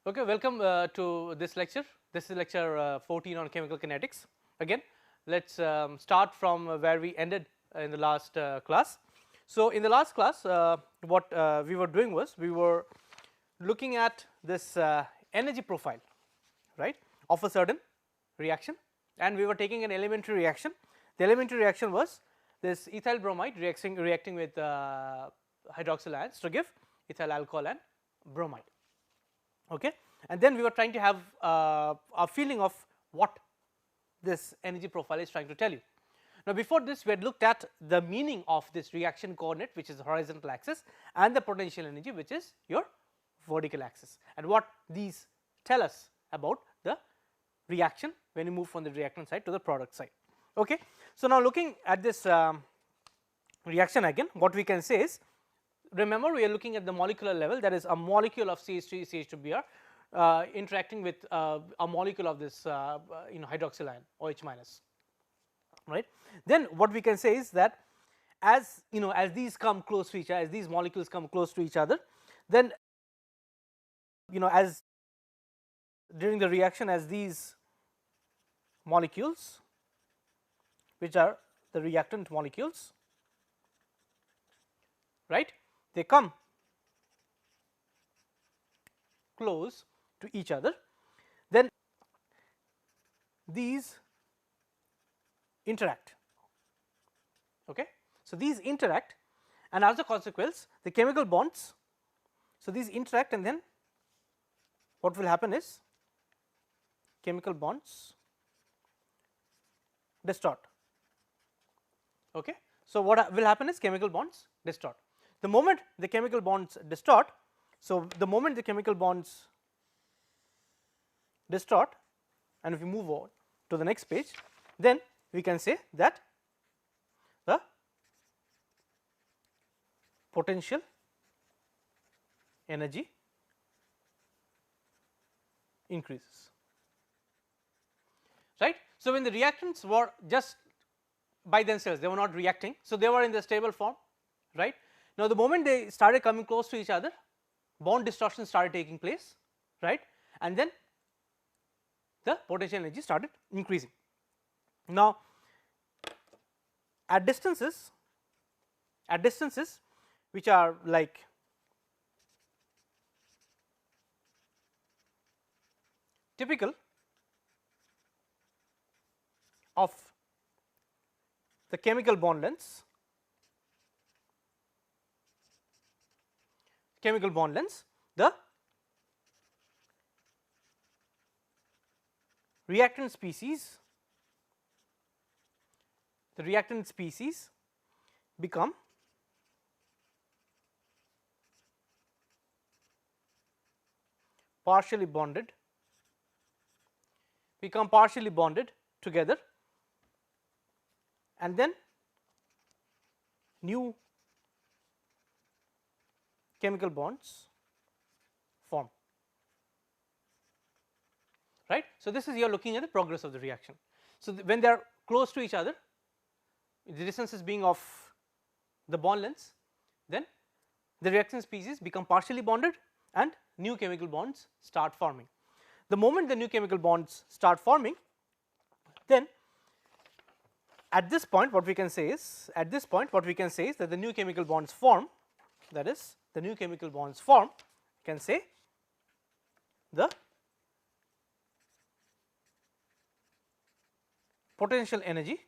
Okay, welcome to this lecture. This is lecture 14 on chemical kinetics. Again, let's start from where we ended in the last class. So, in the last class, what we were doing was we were looking at this energy profile, right, of a certain reaction, and we were taking an elementary reaction. The elementary reaction was this ethyl bromide reacting with hydroxyl ions to give ethyl alcohol and bromide. Okay. And then we were trying to have a feeling of what this energy profile is trying to tell you. Now, before this we had looked at the meaning of this reaction coordinate, which is the horizontal axis, and the potential energy, which is your vertical axis, and what these tell us about the reaction when you move from the reactant side to the product side. Okay. So, now looking at this reaction again, what we can say is, remember we are looking at the molecular level, that is a molecule of CH3 CH2Br interacting with a molecule of this hydroxyl ion OH minus, right. Then what we can say is that as as these come close to each other, as these molecules come close to each other, then as during the reaction, as these molecules, which are the reactant molecules, right, they come close to each other, then these interact. Okay. So, these interact, and as a consequence the chemical bonds, so these interact, and then what will happen is chemical bonds distort. Okay. So, what will happen is chemical bonds distort. The moment the chemical bonds distort, so the moment the chemical bonds distort, and if we move on to the next page, then we can say that the potential energy increases, right. So, when the reactants were just by themselves, they were not reacting, so they were in the stable form, right. Now, the moment they started coming close to each other, bond distortion started taking place, right, and then the potential energy started increasing. Now, at distances which are like typical of the chemical bond lengths, the reactant species become partially bonded together, and then new chemical bonds form, right. So, this is you are looking at the progress of the reaction. So, when they are close to each other, the distances being of the bond lengths, then the reaction species become partially bonded and new chemical bonds start forming. The moment the new chemical bonds start forming, then at this point what we can say is that the new chemical bonds form, that is the new chemical bonds form, can say the potential energy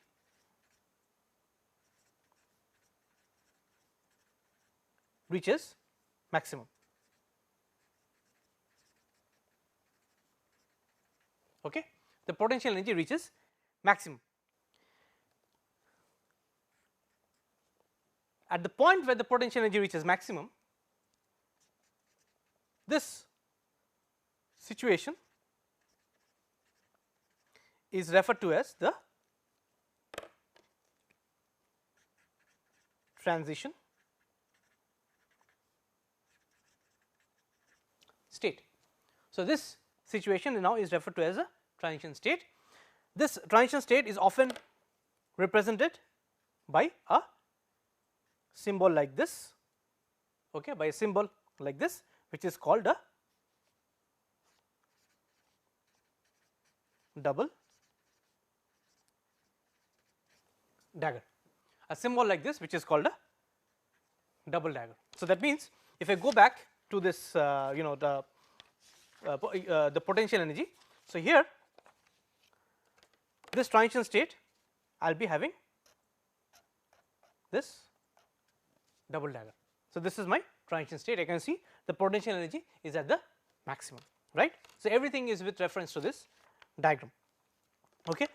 reaches maximum. Okay. The potential energy reaches maximum. At the point where the potential energy reaches maximum, this situation is referred to as the transition state. So, this situation now is referred to as a transition state. This transition state is often represented by a symbol like this, okay, by a symbol like this, which is called a double dagger, a symbol like this which is called a double dagger. So, that means if I go back to this the potential energy. So, here this transition state I will be having this double dagger. So, this is my transition state. I can see the potential energy is at the maximum, right. So, everything is with reference to this diagram. Okay.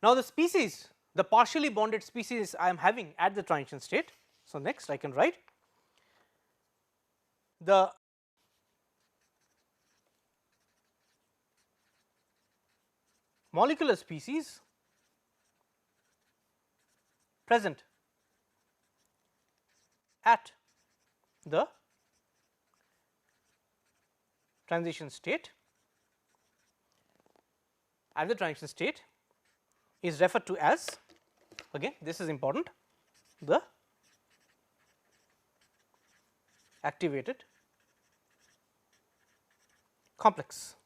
Now, the species, the partially bonded species I am having at the transition state. So, next I can write the molecular species present at the transition state is referred to as, again this is important, the activated complex.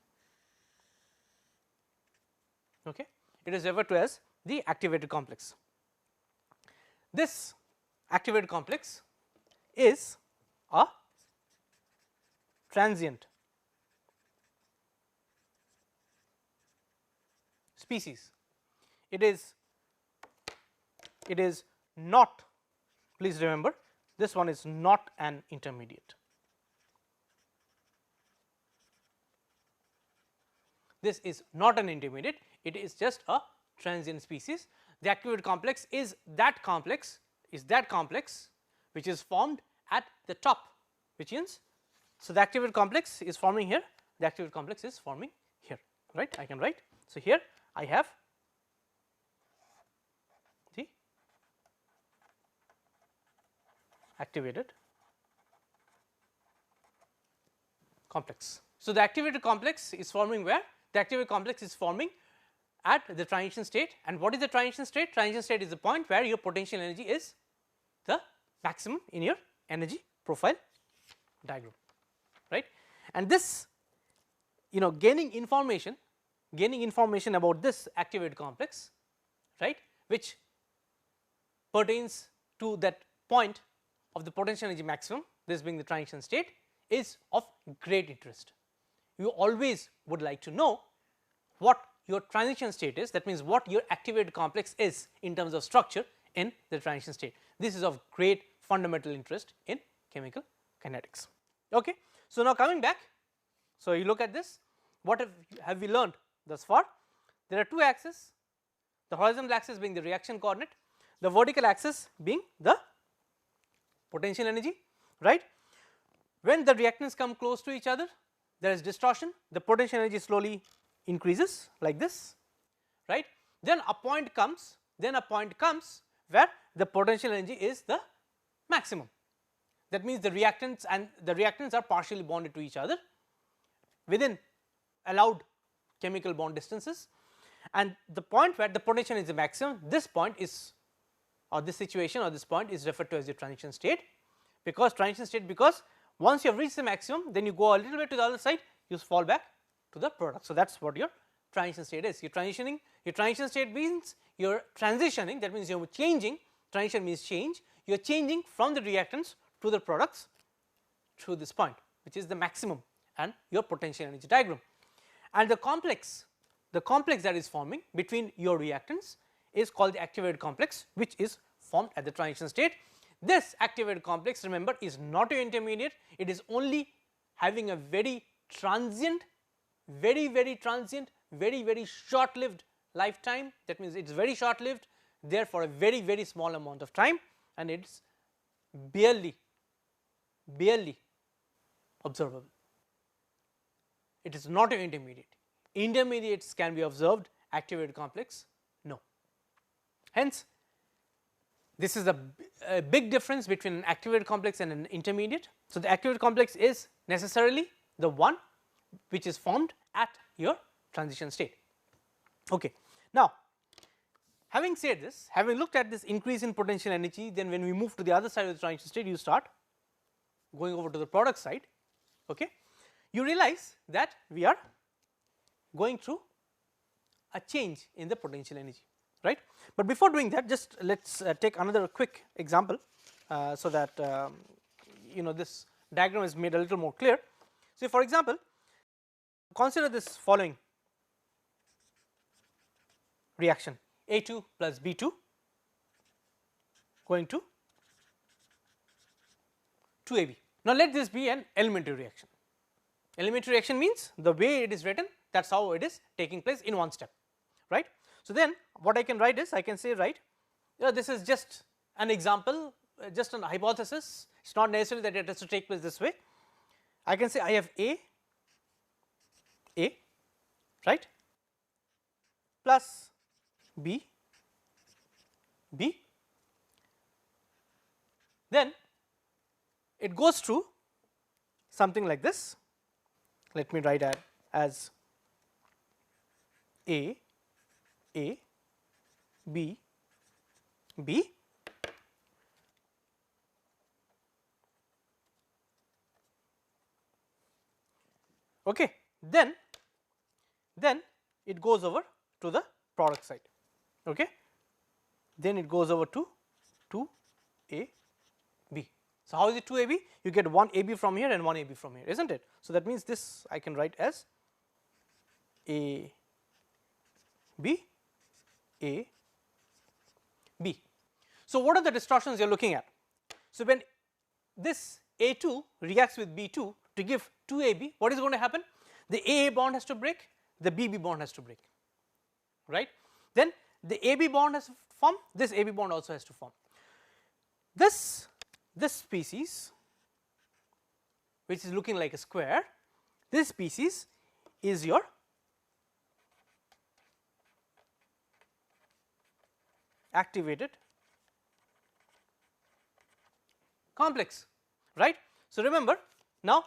Okay. It is referred to as the activated complex. This activated complex is a transient species. It is not, please remember, this one is not an intermediate. This is not an intermediate, it is just a transient species. The activated complex is that complex which is formed at the top, which means, so the activated complex is forming here, the activated complex is forming here, right. I can write. So, here I have the activated complex. So, the activated complex is forming where? The activated complex is forming at the transition state. And what is the transition state? Transition state is the point where your potential energy is the maximum in your energy profile diagram, right. And this, gaining information about this activated complex, right, which pertains to that point of the potential energy maximum, this being the transition state, is of great interest. You always would like to know what your transition state is, that means what your activated complex is in terms of structure in the transition state. This is of great fundamental interest in chemical kinetics. Okay. So, now coming back, so you look at this, what have we learned thus far? There are two axes, the horizontal axis being the reaction coordinate, the vertical axis being the potential energy, right. When the reactants come close to each other, there is distortion, the potential energy slowly increases like this, right. Then a point comes where the potential energy is the maximum. That means the reactants are partially bonded to each other within allowed chemical bond distances, and the point where the potential is the maximum, this point is, or this situation or this point is referred to as the transition state, because once you have reached the maximum, then you go a little bit to the other side, you fall back to the product. So, that is what your transition state is. Your transition state means you are transitioning, that means you are changing, transition means change, you are changing from the reactants to the products through this point, which is the maximum and your potential energy diagram. And the complex that is forming between your reactants is called the activated complex, which is formed at the transition state. This activated complex, remember, is not an intermediate, it is only having a very transient, very short lived lifetime, that means it is very short lived, there for a very small amount of time, and it is barely observable. It is not an intermediate. Intermediates can be observed, activated complex no. Hence, this is a big difference between an activated complex and an intermediate. So, the activated complex is necessarily the one which is formed at your transition state. Okay. Now, having said this, having looked at this increase in potential energy, then when we move to the other side of the transition state, you start going over to the product side. Okay. You realize that we are going through a change in the potential energy, right. But before doing that, just let us take another quick example, so that this diagram is made a little more clear. So, for example, consider this following reaction, A2 plus B2 going to 2AB. Now, let this be an elementary reaction. Elementary reaction means the way it is written, that is how it is taking place in one step, right. So, then what I can write is, I can say, right, this is just an example, just an hypothesis, it is not necessary that it has to take place this way. I can say I have A, right, plus B, then it goes through something like this. Let me write that as A, B, okay. Then it goes over to the product side, okay. Then it goes over to 2AB. So, how is it 2AB? You get one AB from here and one AB from here, is not it? So, that means this I can write as AB. So, what are the distortions you are looking at? So, when this A2 reacts with B2 to give 2AB, what is going to happen? The AA bond has to break, the BB bond has to break, right. Then the AB bond has to form, this AB bond also has to form. This species, which is looking like a square, this species is your activated complex, right. So, remember, now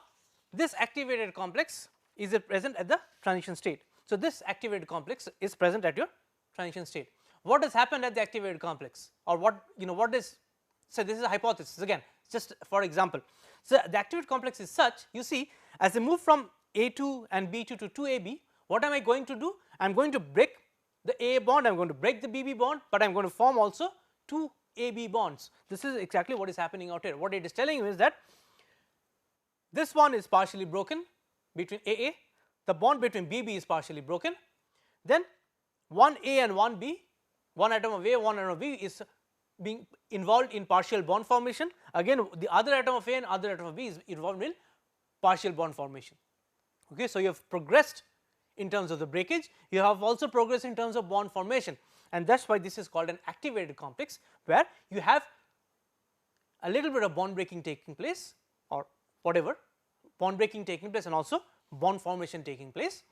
this activated complex is present at the transition state. So, this activated complex is present at your transition state. What has happened at the activated complex, or what is, so this is a hypothesis again, just for example. So, the activated complex is such, you see, as I move from A2 and B2 to 2AB, what am I going to do? I am going to break the AA bond, I am going to break the BB bond, but I am going to form also 2 AB bonds. This is exactly what is happening out here. What it is telling you is that this one is partially broken between AA, the bond between BB is partially broken, then one A and one B, one atom of A, one atom of B is being involved in partial bond formation. Again, the other atom of A and other atom of B is involved in partial bond formation. Okay, so, you have progressed in terms of the breakage, you have also progressed in terms of bond formation, and that is why this is called an activated complex, where you have a little bit of bond breaking taking place, or whatever, bond breaking taking place and also bond formation taking place.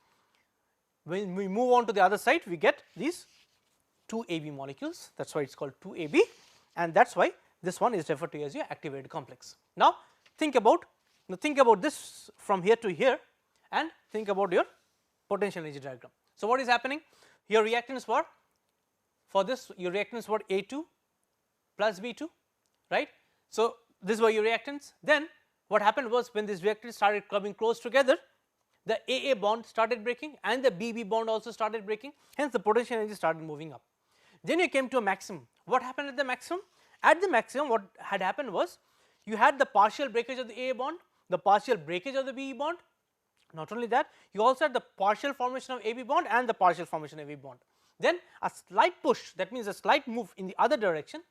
When we move on to the other side, we get these 2 AB molecules, that is why it is called 2 AB, and that is why this one is referred to as your activated complex. Now, think about this from here to here, and think about your potential energy diagram. So, what is happening? Your reactants were, for this your reactants were A2 plus B2, right. So, these were your reactants. Then what happened was, when these reactants started coming close together, the AA bond started breaking and the BB bond also started breaking, hence the potential energy started moving up. Then you came to a maximum. What happened at the maximum? At the maximum, what had happened was, you had the partial breakage of the AA bond, the partial breakage of the BB bond. Not only that, you also had the partial formation of AB bond and the partial formation of AB bond. Then a slight push, that means a slight move in the other direction.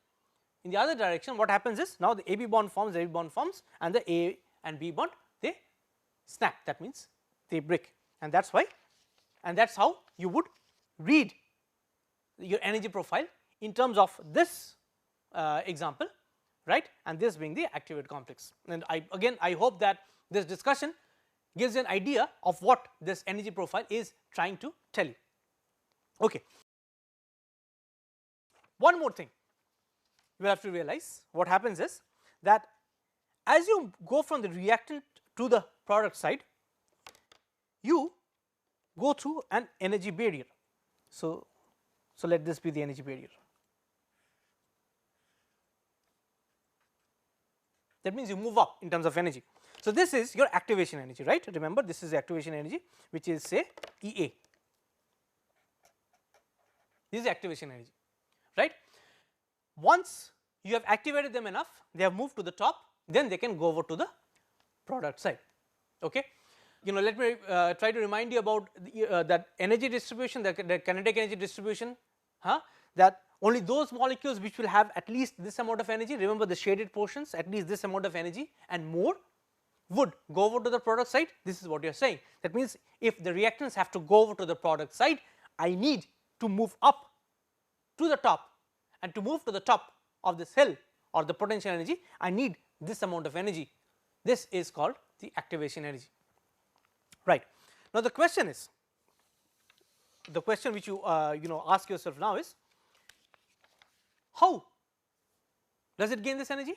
In the other direction, what happens is, now the AB bond forms, the AB bond forms, and the A and B bond, they snap, that means they break, and that is why, and that is how you would read your energy profile in terms of this example, right, and this being the activated complex. And I hope that this discussion gives you an idea of what this energy profile is trying to tell you. Okay. One more thing you have to realize, what happens is that as you go from the reactant to the product side, you go through an energy barrier. So, let this be the energy barrier. That means you move up in terms of energy. So, this is your activation energy, right. Remember, this is the activation energy, which is say EA. This is activation energy, right. Once you have activated them enough, they have moved to the top, then they can go over to the product side. Okay. Let me try to remind you about that energy distribution, the kinetic energy distribution, that only those molecules which will have at least this amount of energy, remember the shaded portions, at least this amount of energy and more, would go over to the product side. This is what you are saying. That means if the reactants have to go over to the product side, I need to move up to the top, and to move to the top of this hill or the potential energy, I need this amount of energy. This is called the activation energy, right. Now the question is, the question which you ask yourself now is, how does it gain this energy?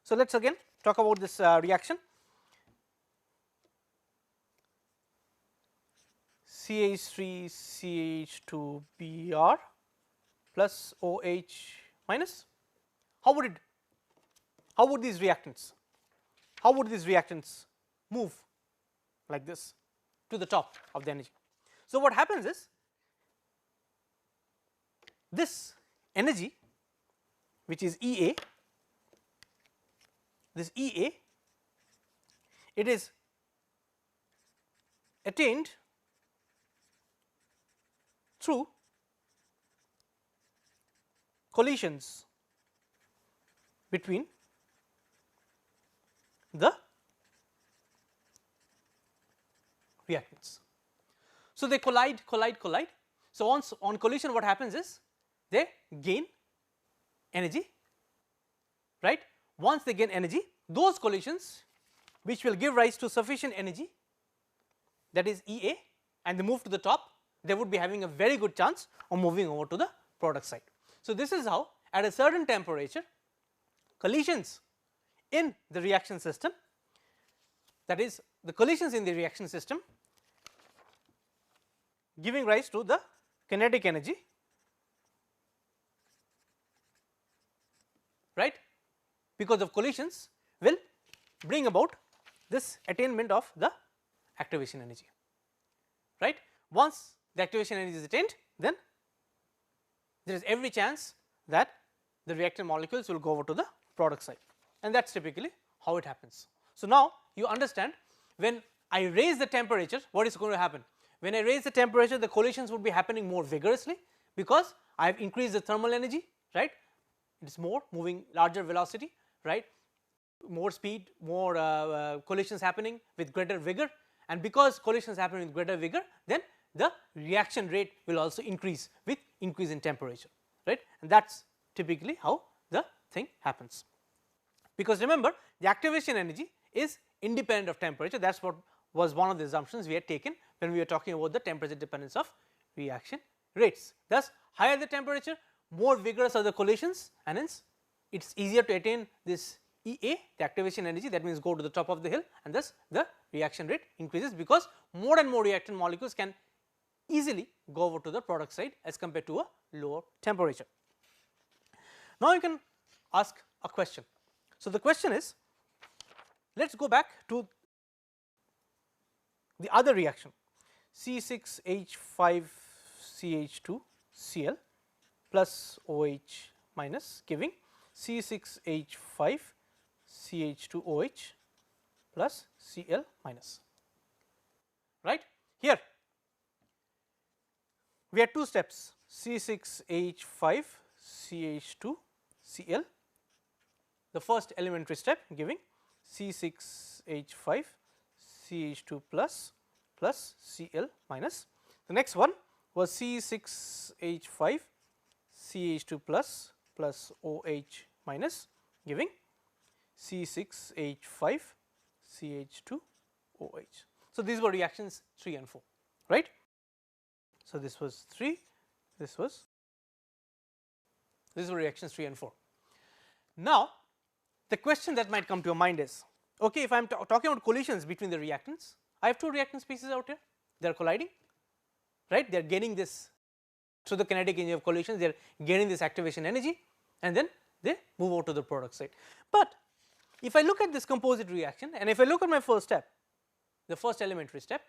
So let us again talk about this reaction. CH3 CH2 Br plus OH minus. How would these reactants move like this to the top of the energy? So what happens is, this energy which is EA, this EA, it is attained through collisions between the reactants. So they collide. So once on collision, what happens is they gain energy, right. Once they gain energy, those collisions which will give rise to sufficient energy, that is EA, and they move to the top, they would be having a very good chance of moving over to the product side. So this is how at a certain temperature, collisions in the reaction system, that is the collisions in the reaction system giving rise to the kinetic energy, right, because of collisions will bring about this attainment of the activation energy, right. Once the activation energy is attained, then there is every chance that the reactant molecules will go over to the product side, and that is typically how it happens. So now you understand, when I raise the temperature, what is going to happen? When I raise the temperature, the collisions would be happening more vigorously, because I have increased the thermal energy, right. It is more moving, larger velocity, right, more speed, more collisions happening with greater vigor, and because collisions happen with greater vigor, then the reaction rate will also increase with increase in temperature, right, and that is typically how the thing happens. Because remember, the activation energy is independent of temperature. That is what was one of the assumptions we had taken when we were talking about the temperature dependence of reaction rates. Thus, higher the temperature, more vigorous are the collisions, and hence it is easier to attain this EA, the activation energy, that means go to the top of the hill, and thus the reaction rate increases, because more and more reactant molecules can easily go over to the product side as compared to a lower temperature. Now you can ask a question. So the question is, let us go back to the other reaction, C6H5CH2Cl plus OH minus, giving C6H5CH2OH plus Cl minus, right. Here we had two steps, C6H5CH2Cl, the first elementary step giving C6H5CH2 plus Cl minus. The next one was C6H5CH2 plus OH minus, giving C6H5CH2OH. So these were reactions 3 and 4, right. So this was 3, these were reactions 3 and 4. Now the question that might come to your mind is, okay, if I am talking about collisions between the reactants, I have two reactant species out here, they are colliding, right, they are gaining this, so the kinetic energy of collisions, they are gaining this activation energy, and then they move over to the product side. But if I look at this composite reaction, and if I look at my first step, the first elementary step,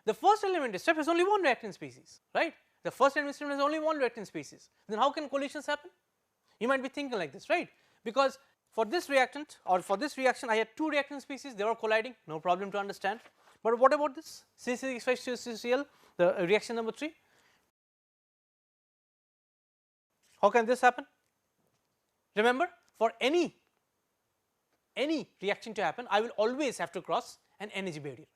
the first elementary step has only one reactant species, right, the first enmesturant has only one reactant species, then how can collisions happen? You might be thinking like this, right? Because for this reactant or for this reaction I had two reactant species, they were colliding, no problem to understand. But what about this C6H5CuCl, the reaction number 3? How can this happen? Remember, for any reaction to happen, I will always have to cross an energy barrier,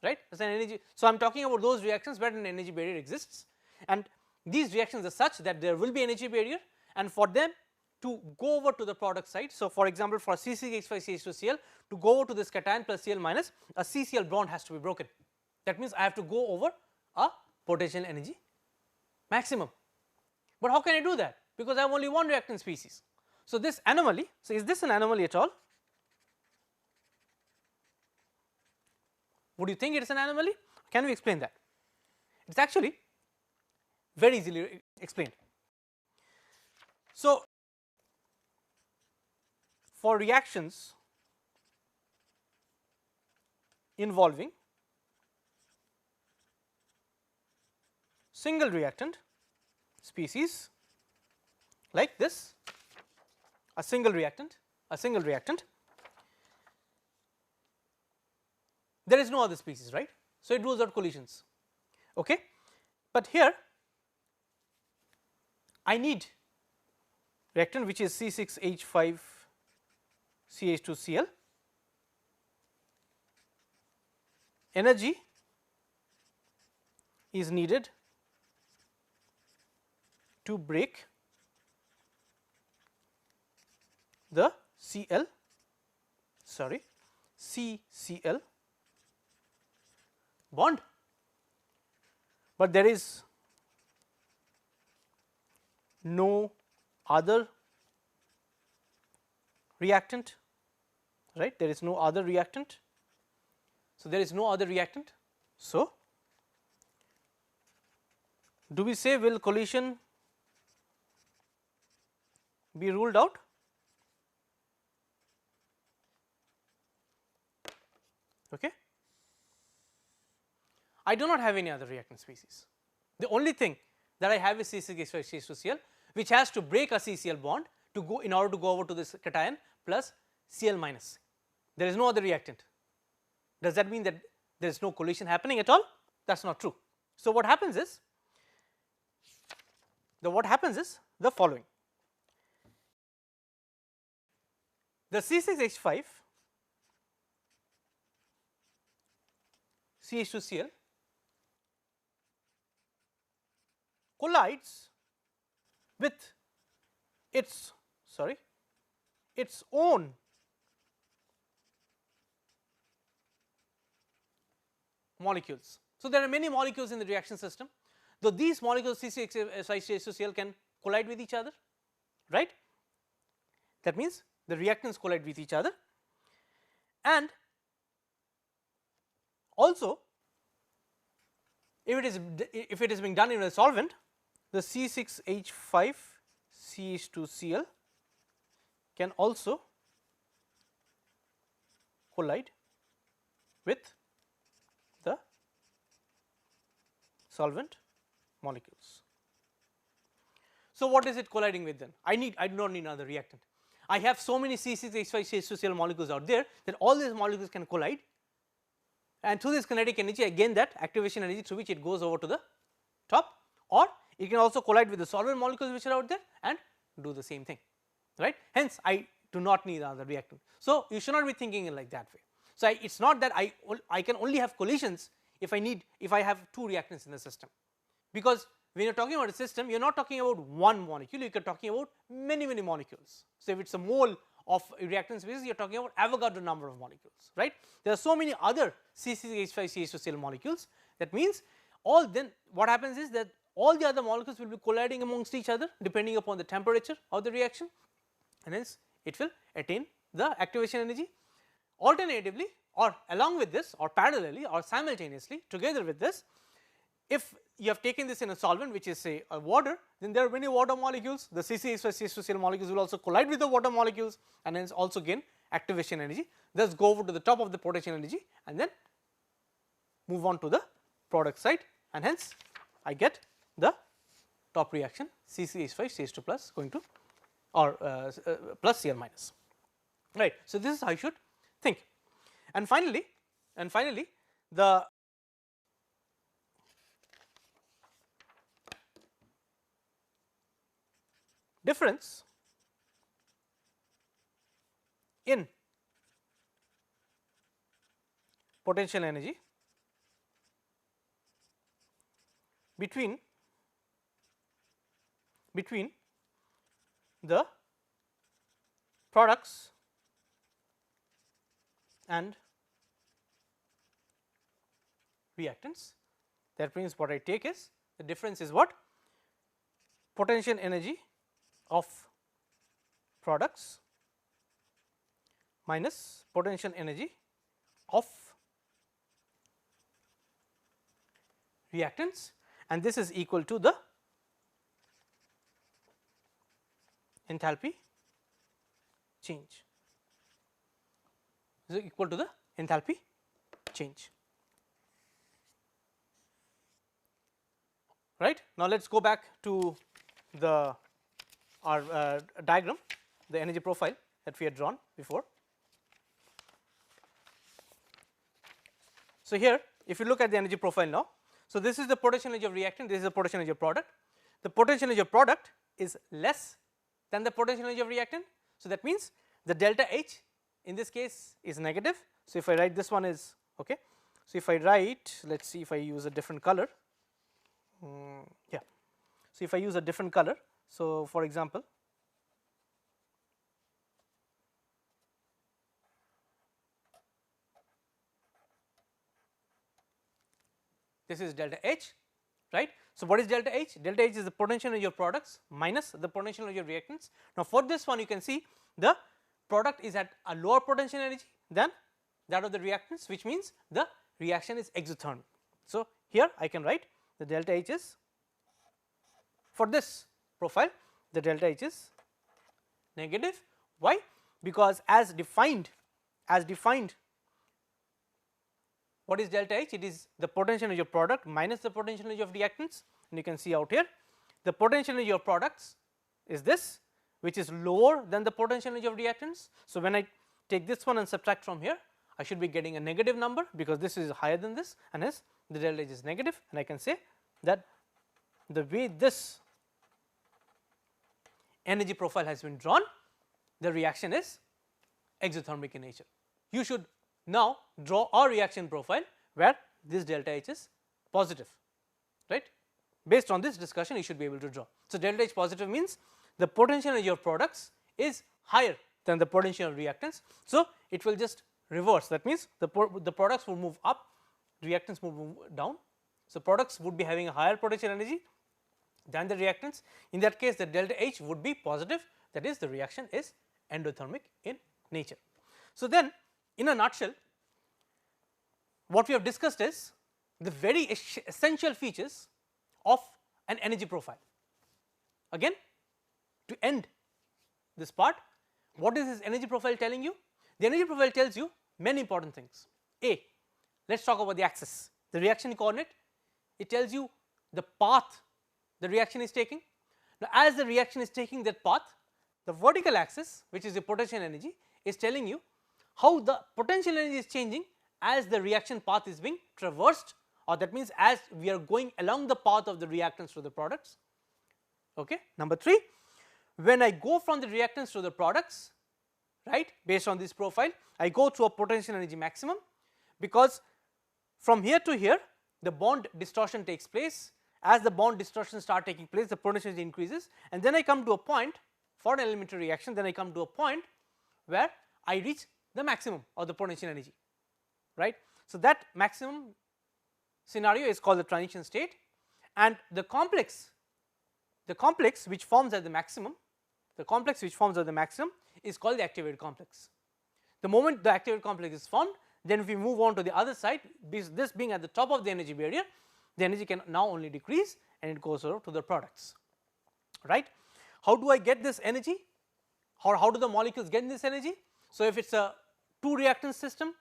right? As an energy, so I am talking about those reactions where an energy barrier exists, and these reactions are such that there will be energy barrier, and for them to go over to the product side. So, for example, for C6H5CH2Cl to go over to this cation plus Cl minus, a CCl bond has to be broken. That means I have to go over a potential energy maximum. But how can I do that? Because I have only one reactant species. So, this anomaly, so is this an anomaly at all? Would you think it is an anomaly? Can we explain that? It is actually very easily explained. So, for reactions involving single reactant species like this, a single reactant, there is no other species, right? So, it rules out collisions, okay. But here I need reactant which is C6H5CH2Cl, energy is needed to break the CCl bond, but there is no other reactant, right? There is no other reactant. So, there is no other reactant. So, do we say will collision be ruled out? Okay. I do not have any other reactant species. The only thing that I have is C6H5CH2Cl, which has to break a CCl bond to go in order to go over to this cation plus Cl minus. There is no other reactant. Does that mean that there is no collision happening at all? That is not true. So, what happens is the following. The C6H5 CH2Cl collides with its own molecules. So, there are many molecules in the reaction system, though these molecules C6H5CH2Cl can collide with each other, right. That means the reactants collide with each other, and also if it is being done in a solvent, the C6H5CH2Cl can also collide with the solvent molecules. So, what is it colliding with then? I do not need another reactant. I have so many C6H5CH2Cl molecules out there that all these molecules can collide, and through this kinetic energy I gain that activation energy through which it goes over to the top, or it can also collide with the solvent molecules which are out there and do the same thing, right. Hence, I do not need another reactant. So, you should not be thinking it like that way. So, it is not that I can only have collisions if I have two reactants in the system, because when you are talking about a system, you are not talking about one molecule, you are talking about many molecules. So, if it is a mole of reactant species, you are talking about Avogadro number of molecules, right. There are so many other C6H5CH2Cl molecules. That means then what happens is that all the other molecules will be colliding amongst each other depending upon the temperature of the reaction, and hence it will attain the activation energy. Alternatively, or along with this, or parallelly, or simultaneously together with this, if you have taken this in a solvent which is say a water, then there are many water molecules. The C6H5CH2Cl molecules will also collide with the water molecules and hence also gain activation energy, thus go over to the top of the potential energy and then move on to the product side, and hence I get the top reaction CCH5CH2 plus going to or plus Cl minus, right. So, this is how you should think. And finally the difference in potential energy between the products and reactants. That means what I take is the difference is what? Potential energy of products minus potential energy of reactants, and this is equal to the enthalpy change. Is equal to the enthalpy change, right. Now, let us go back to the our diagram, the energy profile that we had drawn before. So, here if you look at the energy profile now, so this is the potential energy of reactant, this is the potential energy of product. The potential energy of product is less than the potential energy of reactant. So, that means the delta H in this case is negative. So, if I write this one is okay. So, if I write, let us see if I use a different color, yeah. So, if I use a different color, so for example, this is delta H, right. So, what is delta H? Delta H is the potential energy of products minus the potential energy of reactants. Now, for this one you can see the product is at a lower potential energy than that of the reactants, which means the reaction is exothermic. So, here I can write the delta H is, for this profile the delta H is negative. Why? Because as defined what is delta H? It is the potential energy of product minus the potential energy of reactants, and you can see out here the potential energy of products is this, which is lower than the potential energy of reactants. So, when I take this one and subtract from here, I should be getting a negative number because this is higher than this, and hence the delta H is negative, and I can say that the way this energy profile has been drawn, the reaction is exothermic in nature. You should now draw a reaction profile where this delta H is positive, right. Based on this discussion you should be able to draw. So, delta H positive means the potential energy of products is higher than the potential of reactants. So, it will just reverse, that means the products will move up, reactants will move down. So, products would be having a higher potential energy than the reactants. In that case the delta H would be positive, that is the reaction is endothermic in nature. So, then in a nutshell what we have discussed is the very essential features of an energy profile. Again, to end this part, what is this energy profile telling you? The energy profile tells you many important things. A, let us talk about the axis, the reaction coordinate. It tells you the path the reaction is taking. Now, as the reaction is taking that path, the vertical axis, which is the potential energy, is telling you how the potential energy is changing as the reaction path is being traversed, or that means as we are going along the path of the reactants to the products. Okay. Number 3, when I go from the reactants to the products, right, based on this profile, I go through a potential energy maximum, because from here to here the bond distortion takes place. As the bond distortion start taking place, the potential energy increases, and then I come to a point for an elementary reaction, then I come to a point where I reach the maximum of the potential energy, right. So, that maximum scenario is called the transition state, and the complex which forms at the maximum, is called the activated complex. The moment the activated complex is formed, then if we move on to the other side, this being at the top of the energy barrier, the energy can now only decrease and it goes over to the products, right. How do I get this energy, or how do the molecules get this energy? So, if it is a 2 reactant system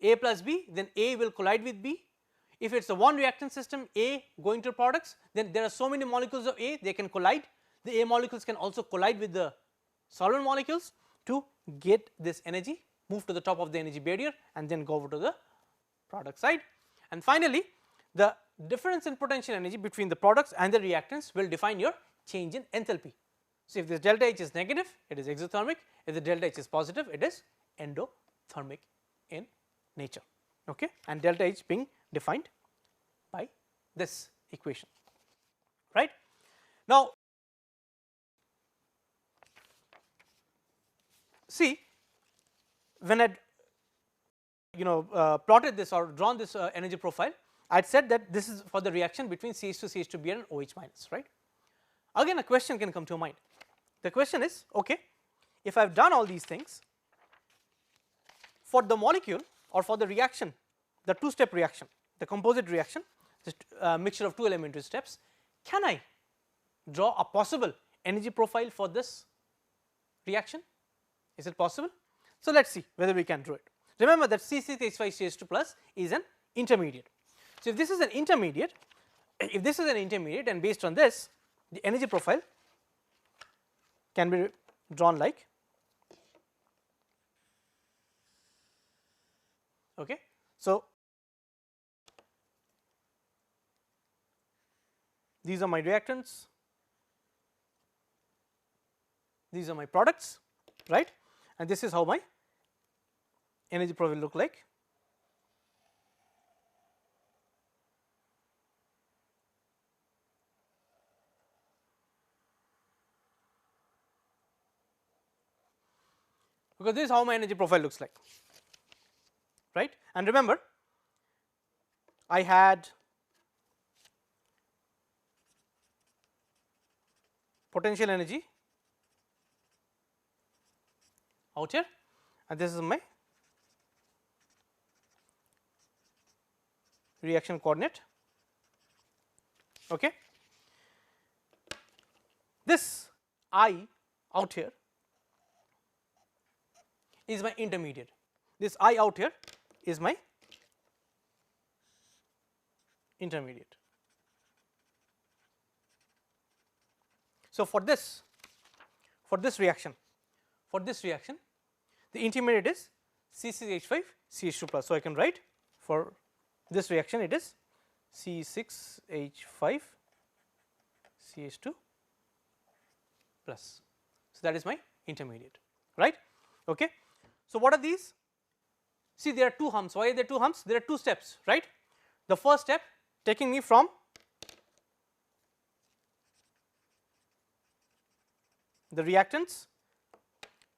A plus B, then A will collide with B. if it is a one reactant system A going to products, then there are so many molecules of A, they can collide. The A molecules can also collide with the solvent molecules to get this energy, move to the top of the energy barrier and then go over to the product side. And finally, the difference in potential energy between the products and the reactants will define your change in enthalpy. So, if this delta H is negative, it is exothermic. If the delta H is positive, it is endothermic in nature, okay, and delta H being defined by this equation, right. Now, see, when I plotted this or drawn this energy profile, I had said that this is for the reaction between CH2 CH2Br and OH minus, right. Again a question can come to your mind. The question is, okay, if I have done all these things for the molecule or for the reaction, the two step reaction, the composite reaction, the mixture of two elementary steps, can I draw a possible energy profile for this reaction? Is it possible? So, let us see whether we can draw it. Remember that C6H5CH2 plus is an intermediate. So, if this is an intermediate, and based on this, the energy profile can be drawn like, okay. So, these are my reactants, these are my products, right, and this is how my energy profile look like. Because this is how my energy profile looks like, right. And remember, I had potential energy out here and this is my reaction coordinate, okay. This I out here is my intermediate, this I out here is my intermediate. So, for this reaction, the intermediate is C6H5 CH2 plus. So, I can write for this reaction it is C6H5 CH2 plus. So, that is my intermediate, right, okay. So, what are these? See, there are two humps. Why are there two humps? There are two steps, right. The first step taking me from the reactants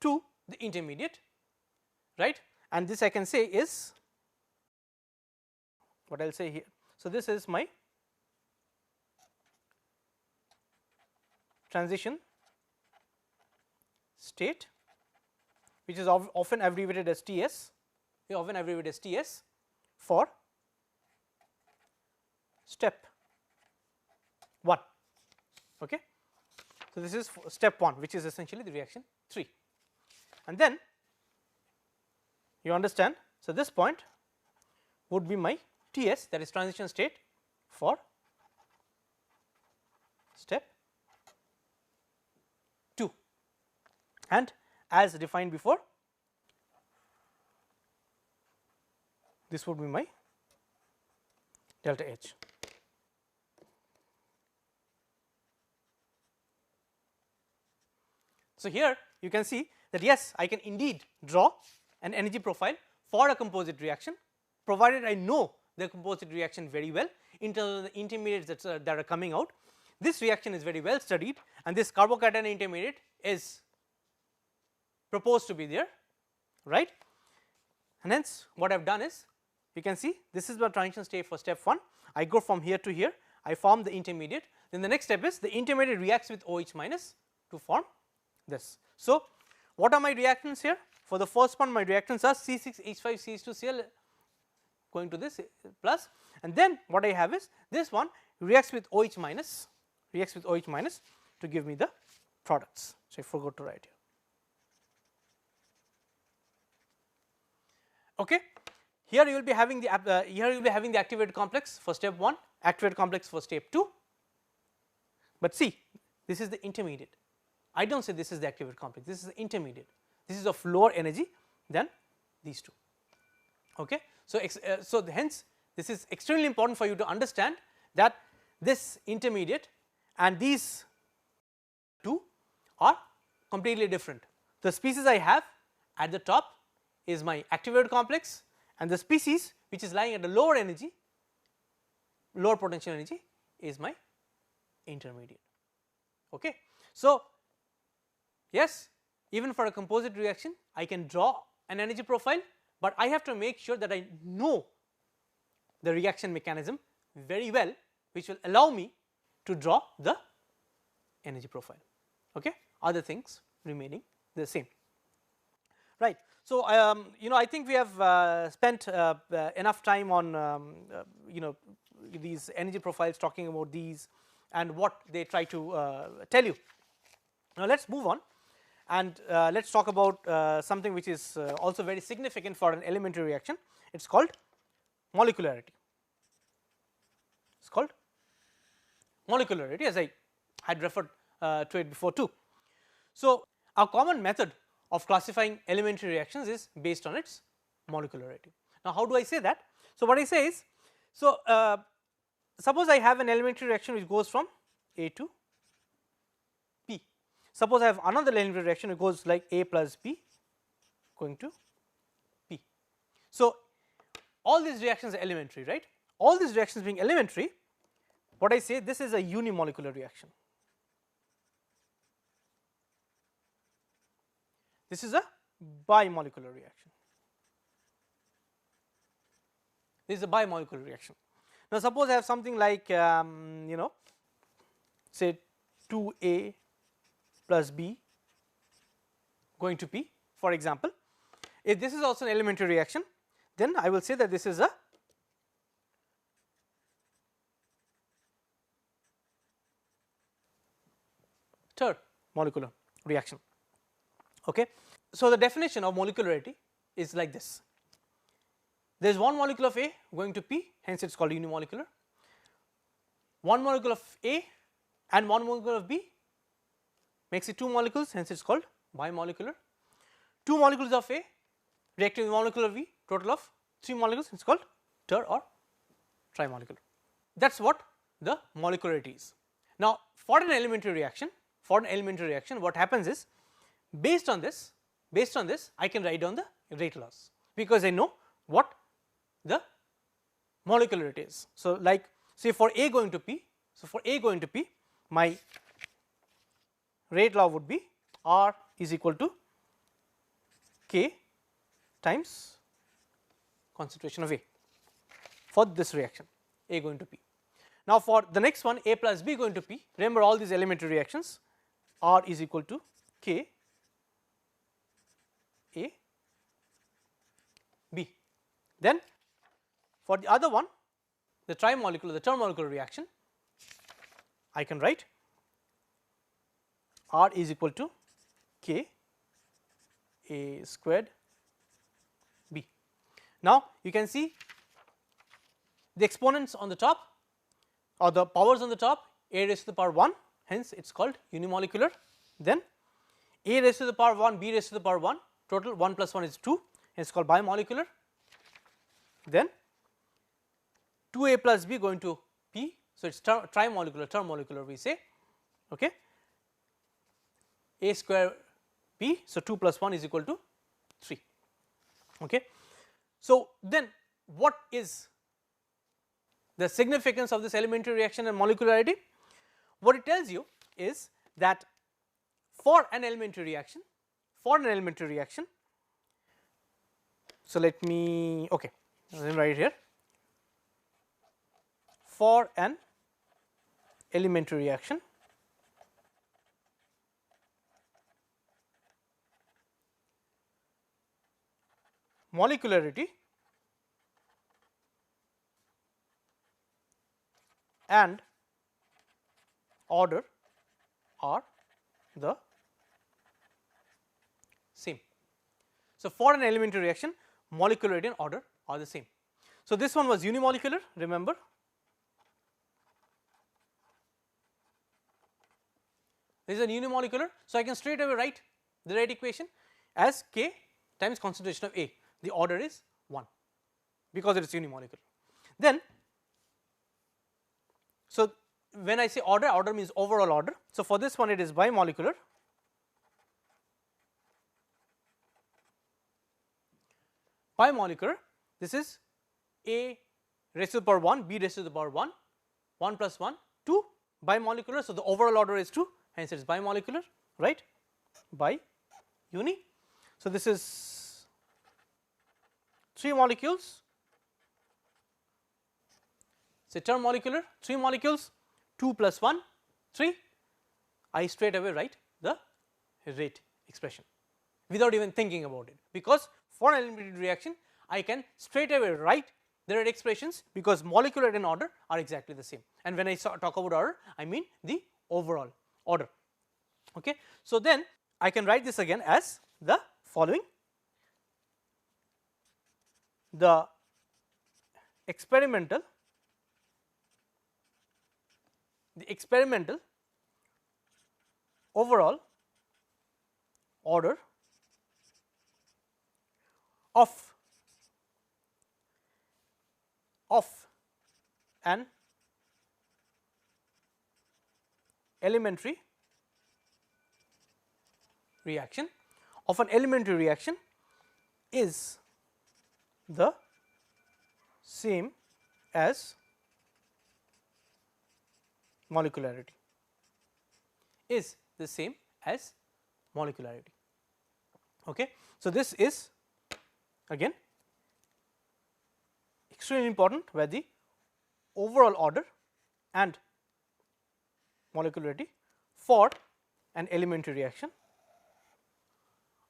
to the intermediate, right, and this I can say is what I will say here. So, this is my transition state, which is often abbreviated as TS, for step 1, okay. So, this is step 1, which is essentially the reaction 3, and then you understand. So, this point would be my TS, that is transition state for step 2, and as defined before, this would be my delta H. So, here you can see that yes, I can indeed draw an energy profile for a composite reaction, provided I know the composite reaction very well in terms of the intermediates that are coming out. This reaction is very well studied and this carbocation intermediate is proposed to be there, right. And hence what I have done is, you can see this is the transition state for step 1. I go from here to here, I form the intermediate, then the next step is the intermediate reacts with OH minus to form this. So, what are my reactants here? For the first one, my reactants are C6H5CH2Cl going to this plus, and then what I have is this one reacts with OH minus to give me the products. So, I forgot to write here. here you will be having the activated complex for step 1, activated complex for step 2, but see this is the intermediate. I do not say this is the activated complex, this is the intermediate, this is of lower energy than these two. Okay. So, hence this is extremely important for you to understand that this intermediate and these two are completely different. The species I have at the top is my activated complex, and the species which is lying at a lower energy, lower potential energy, is my intermediate. Okay. So, yes, even for a composite reaction I can draw an energy profile, but I have to make sure that I know the reaction mechanism very well, which will allow me to draw the energy profile. Okay. Other things remaining the same, right. So, I think we have spent enough time on these energy profiles, talking about these and what they try to tell you. Now, let us move on and let us talk about something which is also very significant for an elementary reaction. It is called molecularity. It is called molecularity, as I had referred to it before too. So, a common method of classifying elementary reactions is based on its molecularity. Now, how do I say that? So, what I say is, so suppose I have an elementary reaction which goes from A to P. Suppose I have another elementary reaction which goes like A plus B going to P. So, all these reactions are elementary, right? All these reactions being elementary, what I say, this is a unimolecular reaction. This is a bimolecular reaction. This is a bimolecular reaction. Now, suppose I have something like say 2A plus B going to P, for example. If this is also an elementary reaction, then I will say that this is a third molecular reaction. Okay. So, the definition of molecularity is like this: there is one molecule of A going to P, hence it is called unimolecular. One molecule of A and one molecule of B makes it two molecules, hence it is called bimolecular. Two molecules of A reacting with one molecule of B, total of three molecules, it is called ter or trimolecular. That is what the molecularity is. Now, for an elementary reaction, what happens is, based on this I can write down the rate laws, because I know what the molecularity is. So, like say for A going to P, my rate law would be R is equal to K times concentration of A for this reaction A going to P. Now, for the next one, A plus B going to P, remember all these elementary reactions, R is equal to K A B. Then for the other one, the trimolecular, the termolecular reaction, I can write R is equal to K A squared B. Now, you can see the exponents on the top or the powers on the top, A raised to the power 1, hence it is called unimolecular. Then A raised to the power 1, B raised to the power 1, total 1 plus 1 is 2, hence called bimolecular. Then 2A plus B going to P, so it is trimolecular, termolecular we say, okay. A square B, so 2 plus 1 is equal to 3, okay. So, then what is the significance of this elementary reaction and molecularity? What it tells you is that for an elementary reaction, so let me, okay, right here, for an elementary reaction, molecularity and order are the same. So, for an elementary reaction, molecularity and order are the same. So, this one was unimolecular, remember. This is a unimolecular. So, I can straight away write the rate equation as K times concentration of A. The order is 1 because it is unimolecular. Then, so when I say order, order means overall order. So, for this one it is bimolecular. Bimolecular, this is A raised to the power 1, B raised to the power 1, 1 plus 1, 2, bimolecular. So, the overall order is 2, hence it is bimolecular, right, bi uni. So, this is 3 molecules, say termolecular, 3 molecules, 2 plus 1, 3, I straight away write the rate expression without even thinking about it, because for an eliminated reaction I can straight away write the rate expressions because molecularity and order are exactly the same, and when I talk about order I mean the overall order. Okay. So, then I can write this again as the following: the experimental overall order of an elementary reaction is the same as molecularity, Okay. So, this is again extremely important, where the overall order and molecularity for an elementary reaction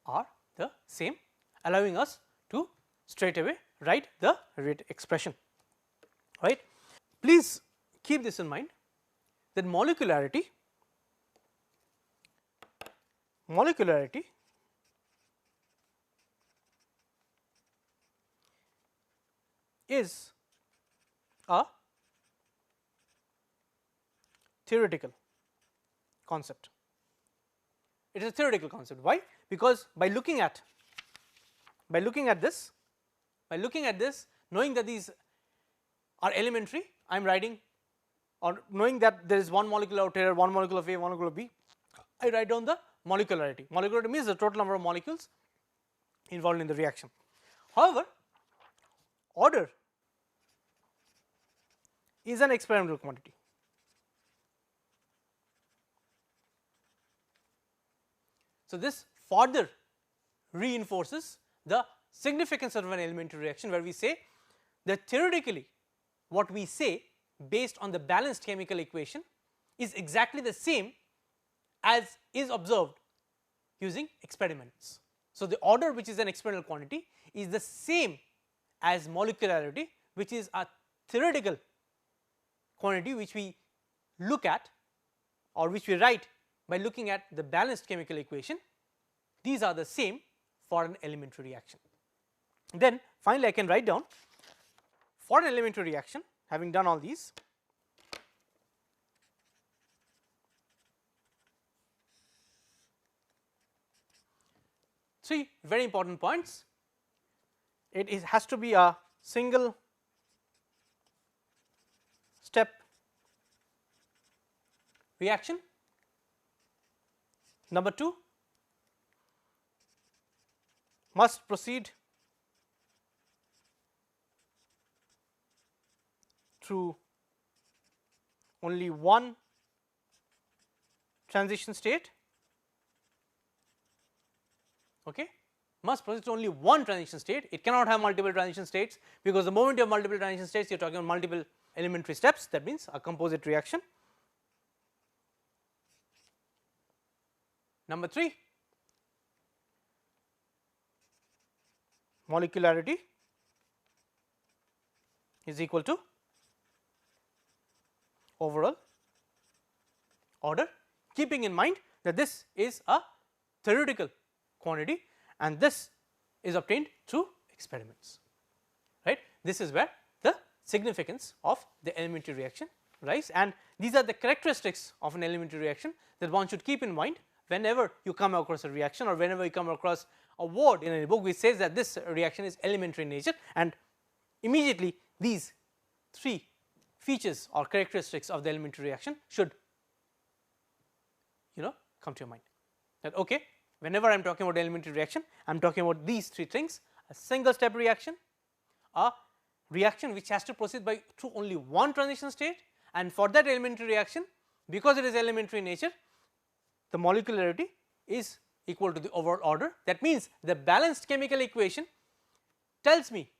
are the same, allowing us to straight away write the rate expression, right. Please keep this in mind that molecularity is a theoretical concept. It is a theoretical concept. Why? Because by looking at this, knowing that these are elementary, I am writing, or knowing that there is one molecule out here, one molecule of A, one molecule of B, I write down the molecularity. Molecularity means the total number of molecules involved in the reaction. However, order is an experimental quantity. So, this further reinforces the significance of an elementary reaction, where we say that theoretically what we say based on the balanced chemical equation is exactly the same as is observed using experiments. So, the order, which is an experimental quantity, is the same as molecularity, which is a theoretical quantity which we look at, or which we write by looking at the balanced chemical equation. These are the same for an elementary reaction. Then finally, I can write down for an elementary reaction, having done all these, three very important points. It has to be a single step reaction. Number 2, must proceed through only one transition state, okay. Must proceed through only one transition state. It cannot have multiple transition states, because the moment you have multiple transition states, you are talking about multiple elementary steps, that means a composite reaction. Number 3, molecularity is equal to overall order, keeping in mind that this is a theoretical quantity and this is obtained through experiments, right. this is where the significance of the elementary reaction lies, and these are the characteristics of an elementary reaction that one should keep in mind whenever you come across a reaction or whenever you come across a word in a book which says that this reaction is elementary in nature, and immediately these three features or characteristics of the elementary reaction should come to your mind, that okay, whenever I am talking about elementary reaction, I am talking about these three things: a single step reaction, a reaction which has to proceed by through only one transition state, and for that elementary reaction, because it is elementary in nature, the molecularity is equal to the overall order. That means the balanced chemical equation tells me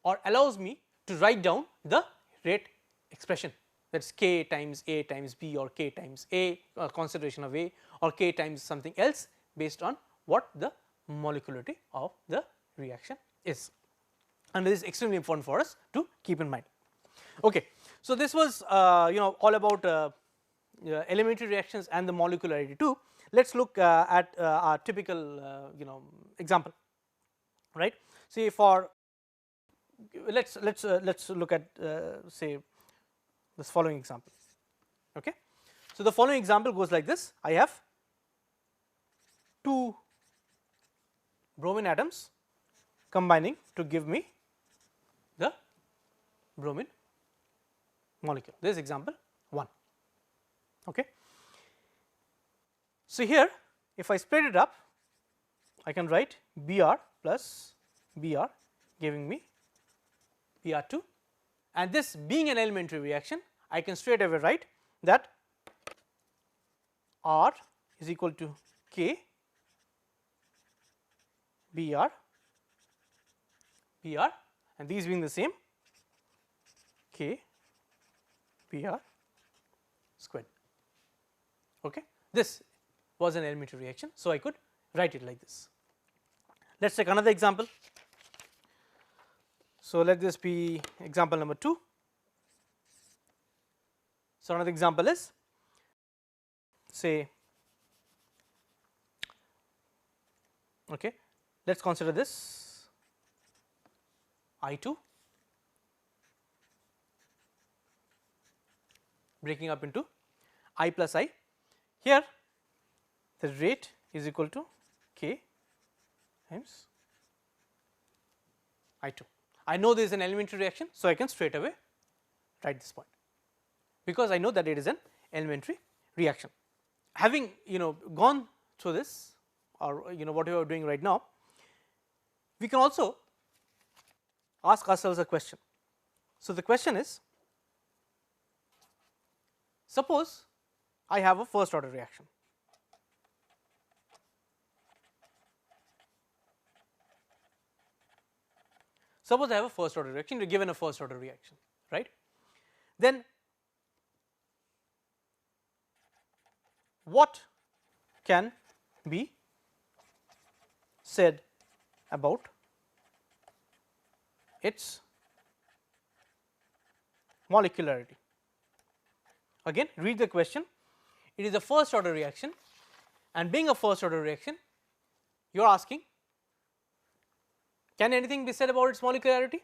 or allows me to write down the rate expression, that is k times A times B, or k times A concentration of A, or k times something else based on what the molecularity of the reaction is, and this is extremely important for us to keep in mind. Okay. So, this was all about elementary reactions and the molecularity too. Let us look at our typical example, right. See, for let's look at say this following example. Okay. So, the following example goes like this: I have two bromine atoms combining to give me the bromine molecule. This is example 1. Okay. So, here if I split it up, I can write Br plus Br giving me Br2, and this being an elementary reaction, I can straight away write that R is equal to K Br Br, and these being the same, K Br squared. Okay. This was an elementary reaction, so I could write it like this. Let us take another example. So, let this be example number 2. So, another example is, say, okay, let us consider this I2 breaking up into I plus I. Here the rate is equal to K times I2. I know this is an elementary reaction, so I can straight away write this point, because I know that it is an elementary reaction. Having gone through this, or what we are doing right now, we can also ask ourselves a question. So, the question is, suppose I have a first order reaction. Suppose I have a first order reaction, you are given a first order reaction, right. Then what can be said about its molecularity? Again, read the question. It is a first order reaction, and being a first order reaction, you are asking, can anything be said about its molecularity?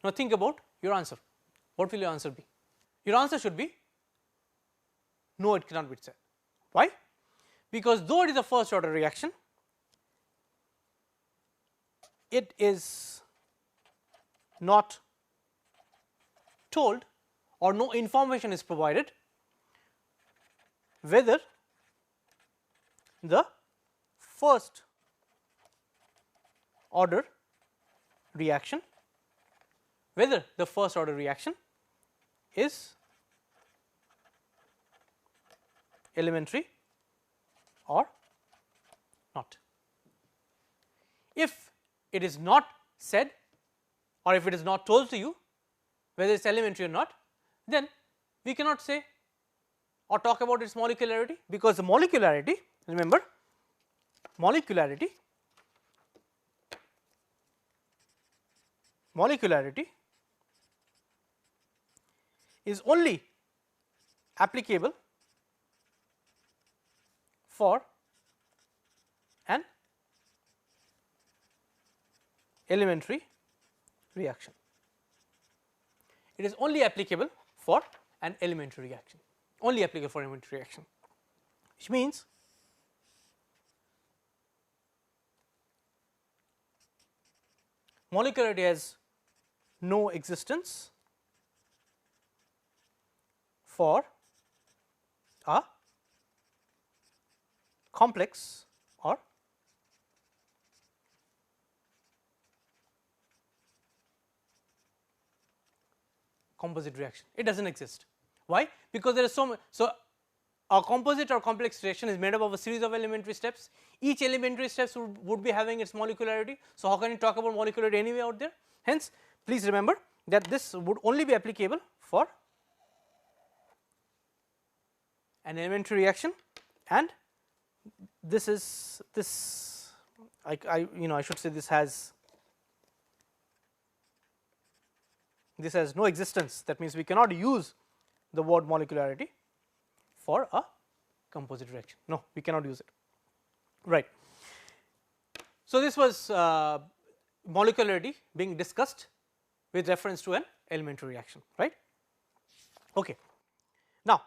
Now, think about your answer. What will your answer be? Your answer should be, no, it cannot be said. Why? Because though it is a first order reaction, it is not told, or no information is provided, whether the first order reaction, is elementary or not. If it is not said, or if it is not told to you whether it is elementary or not, then we cannot say or talk about its molecularity, because the molecularity, remember, molecularity is only applicable for an elementary reaction. It is only applicable for an elementary reaction, only applicable for elementary reaction, which means molecularity has no existence for a complex or composite reaction. It does not exist. Why? Because there is so much. So, a composite or complex reaction is made up of a series of elementary steps. Each elementary steps would be having its molecularity. So, how can you talk about molecularity anyway out there? Hence, please remember that this would only be applicable for an elementary reaction, and this is this I should say this has no existence. That means we cannot use the word molecularity for a composite reaction. No, we cannot use it, right. So, this was molecularity being discussed with reference to an elementary reaction, right. Okay. Now,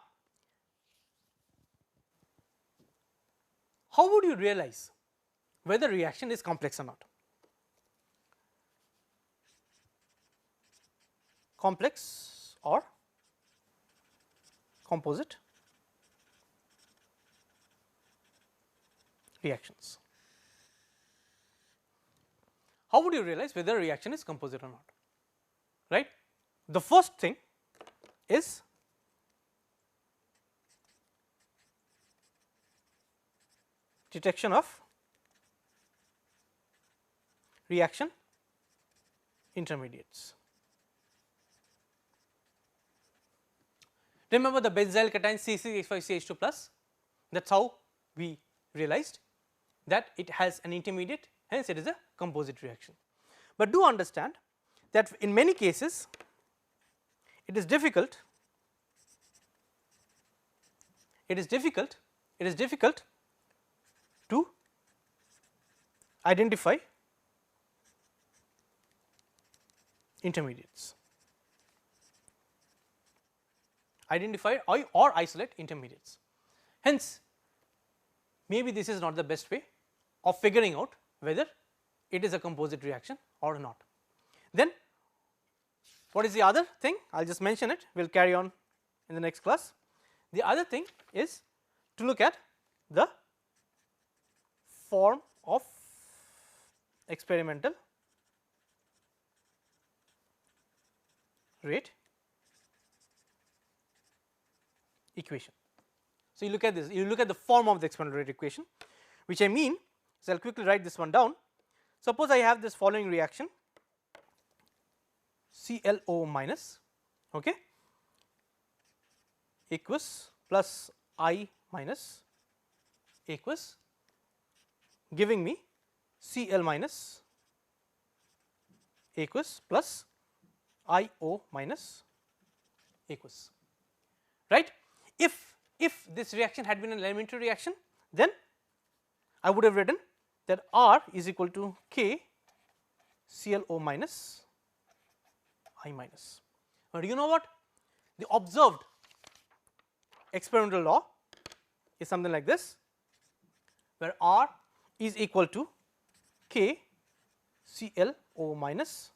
how would you realize whether reaction is complex or not? Complex or composite reactions. How would you realize whether a reaction is composite or not? Right? The first thing is detection of reaction intermediates. Remember the benzyl cation C6H5CH2 plus, that is how we realized that it has an intermediate, hence it is a composite reaction. But do understand that in many cases it is difficult to identify intermediates, or isolate intermediates. Hence, maybe this is not the best way of figuring out whether it is a composite reaction or not. Then what is the other thing? I will just mention it, we will carry on in the next class. The other thing is to look at the form of experimental rate equation. So, you look at this, you look at the form of the experimental rate equation, which I mean, so I will quickly write this one down. Suppose I have this following reaction ClO minus, okay, aqueous plus I minus aqueous, giving me Cl minus aqueous plus IO minus aqueous, right. If this reaction had been an elementary reaction, then I would have written that R is equal to K ClO minus I minus. But you know what? The observed experimental law is something like this, where R is equal to K ClO minus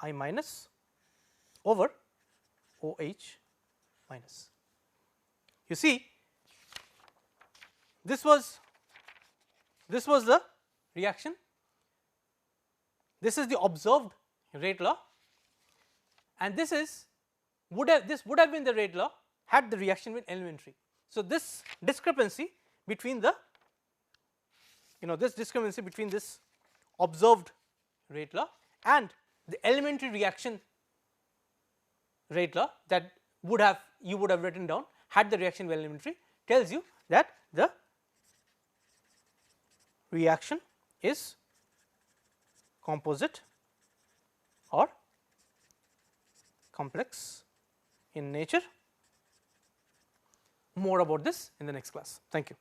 I minus over OH minus. You see, this was the reaction, this is the observed rate law, and this would have been the rate law had the reaction been elementary. So, this discrepancy between the this observed rate law and the elementary reaction rate law that you would have written down had the reaction been elementary, tells you that the reaction is composite or complex in nature. More about this in the next class. Thank you.